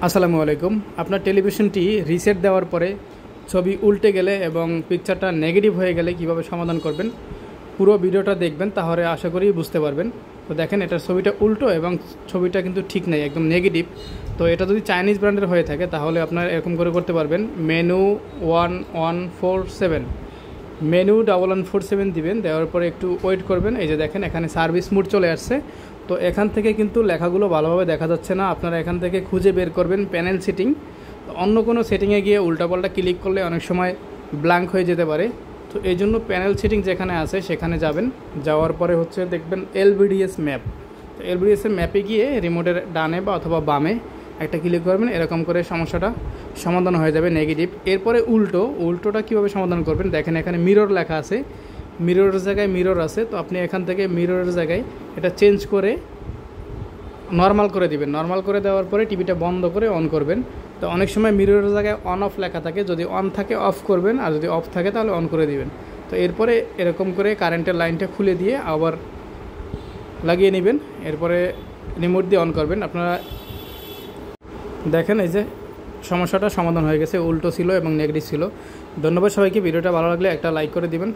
আসসালামু আলাইকুম। আপনার টেলিভিশনটি রিসেট দেওয়ার পরে ছবি উল্টে গেলে এবং পিকচারটা নেগেটিভ হয়ে গেলে কিভাবে সমাধান করবেন, পুরো ভিডিওটা দেখবেন, তাহলে আশা করি বুঝতে পারবেন। তো দেখেন, এটার ছবিটা উল্টো এবং ছবিটা কিন্তু ঠিক নেই, একদম নেগেটিভ। তো এটা যদি চাইনিজ ব্র্যান্ডের হয়ে থাকে তাহলে আপনার এরকম করে করতে পারবেন। মেনু 1147, মেনু 1147 দিবেন। দেওয়ার পরে একটু ওয়েট করবেন। এই যে দেখেন, এখানে সার্ভিস মোড চলে আসছে। তো এখান থেকে কিন্তু লেখাগুলো ভালোভাবে দেখা যাচ্ছে না। আপনারা এখান থেকে খুঁজে বের করবেন প্যানেল সেটিং। অন্য কোনো সেটিংয়ে গিয়ে উল্টাপাল্টা ক্লিক করলে অনেক সময় ব্ল্যাঙ্ক হয়ে যেতে পারে। তো এই জন্য প্যানেল সেটিং যেখানে আছে সেখানে যাবেন। যাওয়ার পরে হচ্ছে দেখবেন এলবিডিএস ম্যাপ। তো এলবিডিএসের ম্যাপে গিয়ে রিমোটের ডানে বা অথবা বামে একটা ক্লিক করবেন। এরকম করে সমস্যাটা সমাধান হয়ে যাবে নেগেটিভ। এরপরে উল্টোটা কীভাবে সমাধান করবেন, দেখেন এখানে মিরর লেখা আছে, মিররের জায়গায় মিরর আছে। তো আপনি এখান থেকে মিররের জায়গায় এটা চেঞ্জ করে নর্মাল করে দিবেন। নর্মাল করে দেওয়ার পরে টিভিটা বন্ধ করে অন করবেন। তো অনেক সময় মিররের জায়গায় অন অফ লেখা থাকে, যদি অন থাকে অফ করবেন, আর যদি অফ থাকে তাহলে অন করে দিবেন। তো এরপরে এরকম করে কারেন্টের লাইনটা খুলে দিয়ে আবার লাগিয়ে নেবেন। এরপরে রিমোট দিয়ে অন করবেন। আপনারা দেখেন এই যে সমস্যাটা সমাধান হয়ে গেছে, উল্টো ছিল এবং নেগেটিভ ছিল। ধন্যবাদ সবাইকে। ভিডিওটা ভালো লাগলে একটা লাইক করে দিবেন।